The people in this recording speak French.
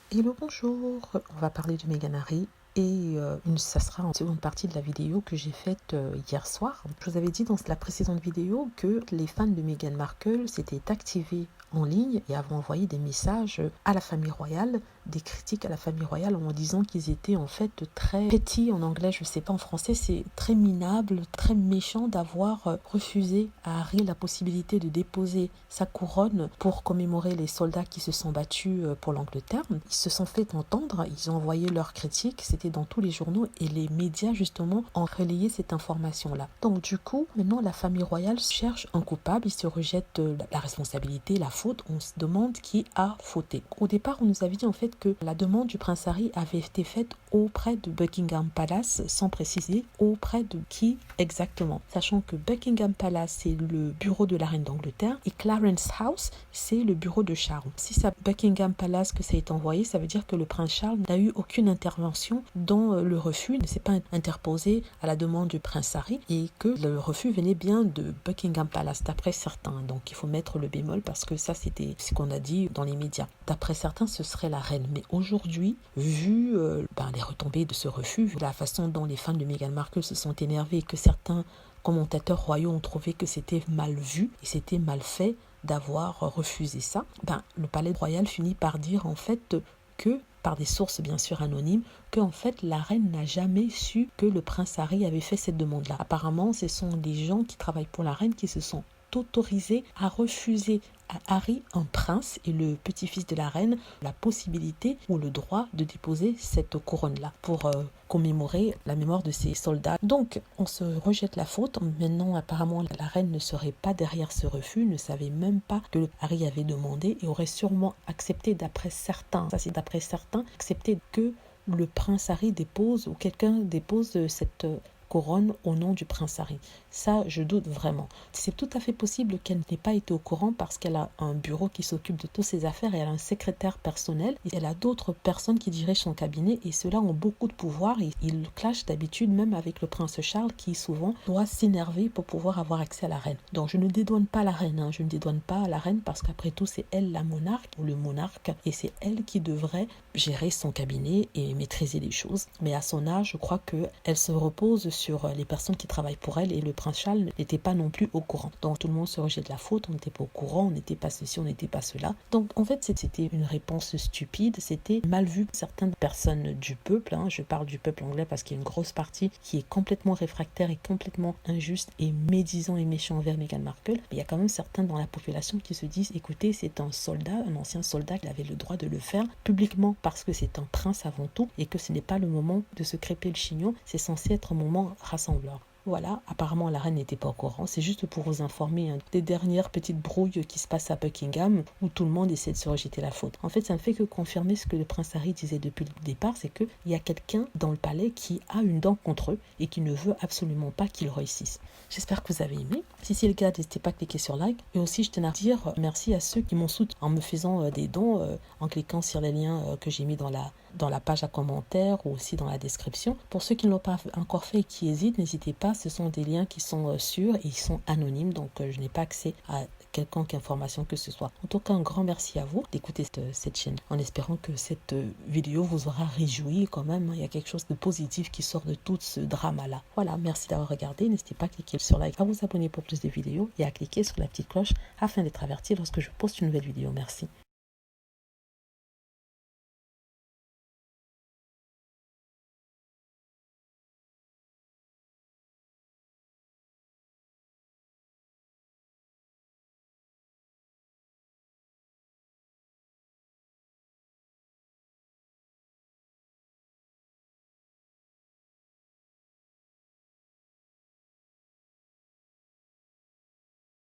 Hello, bonjour. On va parler de Meghan Harry et ça sera en seconde partie de la vidéo que j'ai faite hier soir. Je vous avais dit dans la précédente vidéo que les fans de Meghan Markle s'étaient activés en ligne et avaient envoyé des messages à la famille royale, des critiques à la famille royale en disant qu'ils étaient en fait très petits en anglais, je ne sais pas en français, c'est très minable, très méchant d'avoir refusé à Harry la possibilité de déposer sa couronne pour commémorer les soldats qui se sont battus pour l'Angleterre. Ils se sont fait entendre, ils ont envoyé leurs critiques, c'était dans tous les journaux et les médias justement ont relayé cette information-là. Donc du coup, maintenant la famille royale cherche un coupable, ils se rejettent la responsabilité, la faute, on se demande qui a fauté. Au départ, on nous avait dit en fait que la demande du prince Harry avait été faite auprès de Buckingham Palace, sans préciser auprès de qui exactement. Sachant que Buckingham Palace, c'est le bureau de la reine d'Angleterre et Clarence House, c'est le bureau de Charles. Si c'est à Buckingham Palace que ça a été envoyé, ça veut dire que le prince Charles n'a eu aucune intervention dans le refus, ne s'est pas interposé à la demande du prince Harry et que le refus venait bien de Buckingham Palace, d'après certains. Donc il faut mettre le bémol parce que ça, c'était ce qu'on a dit dans les médias. D'après certains, ce serait la reine. Mais aujourd'hui, vu les retombées de ce refus, vu la façon dont les fans de Meghan Markle se sont énervés et que certains commentateurs royaux ont trouvé que c'était mal vu et c'était mal fait d'avoir refusé ça, le palais royal finit par dire en fait que, par des sources bien sûr anonymes, que en fait la reine n'a jamais su que le prince Harry avait fait cette demande-là. Apparemment, ce sont des gens qui travaillent pour la reine qui se sont autorisés à refuser à Harry, un prince et le petit-fils de la reine, la possibilité ou le droit de déposer cette couronne-là pour commémorer la mémoire de ces soldats. Donc, on se rejette la faute. Maintenant, apparemment, la reine ne serait pas derrière ce refus, ne savait même pas que Harry avait demandé et aurait sûrement accepté d'après certains, ça c'est d'après certains, accepté que le prince Harry dépose ou quelqu'un dépose cette couronne au nom du prince Harry. Ça, je doute vraiment. C'est tout à fait possible qu'elle n'ait pas été au courant parce qu'elle a un bureau qui s'occupe de toutes ses affaires et elle a un secrétaire personnel et elle a d'autres personnes qui dirigent son cabinet et ceux-là ont beaucoup de pouvoir et ils clashent d'habitude même avec le prince Charles qui souvent doit s'énerver pour pouvoir avoir accès à la reine. Donc je ne dédouane pas la reine, je ne dédouane pas la reine parce qu'après tout c'est elle la monarque ou le monarque et c'est elle qui devrait gérer son cabinet et maîtriser les choses. Mais à son âge, je crois qu'elle se repose sur les personnes qui travaillent pour elle et le prince Charles n'était pas non plus au courant. Donc tout le monde se rejette la faute, on n'était pas au courant, on n'était pas ceci, on n'était pas cela. Donc en fait c'était une réponse stupide, c'était mal vu par certaines personnes du peuple, je parle du peuple anglais parce qu'il y a une grosse partie qui est complètement réfractaire et complètement injuste et médisant et méchant envers Meghan Markle. Mais il y a quand même certains dans la population qui se disent écoutez, c'est un soldat, un ancien soldat qui avait le droit de le faire publiquement parce que c'est un prince avant tout et que ce n'est pas le moment de se crêper le chignon, c'est censé être un moment rassembleur. Voilà, apparemment la reine n'était pas au courant, c'est juste pour vous informer des dernières petites brouilles qui se passent à Buckingham où tout le monde essaie de se rejeter la faute. En fait, ça ne fait que confirmer ce que le prince Harry disait depuis le départ, c'est qu'il y a quelqu'un dans le palais qui a une dent contre eux et qui ne veut absolument pas qu'ils réussissent. J'espère que vous avez aimé. Si c'est le cas, n'hésitez pas à cliquer sur like. Et aussi, je tenais à dire merci à ceux qui m'ont soutenu en me faisant des dons, en cliquant sur les liens que j'ai mis dans la page à commentaires ou aussi dans la description. Pour ceux qui ne l'ont pas encore fait et qui hésitent, n'hésitez pas, ce sont des liens qui sont sûrs et ils sont anonymes, donc je n'ai pas accès à quelconque information que ce soit. En tout cas, un grand merci à vous d'écouter cette chaîne, en espérant que cette vidéo vous aura réjoui quand même. Il y a quelque chose de positif qui sort de tout ce drama-là. Voilà, merci d'avoir regardé. N'hésitez pas à cliquer sur like, à vous abonner pour plus de vidéos et à cliquer sur la petite cloche afin d'être averti lorsque je poste une nouvelle vidéo. Merci.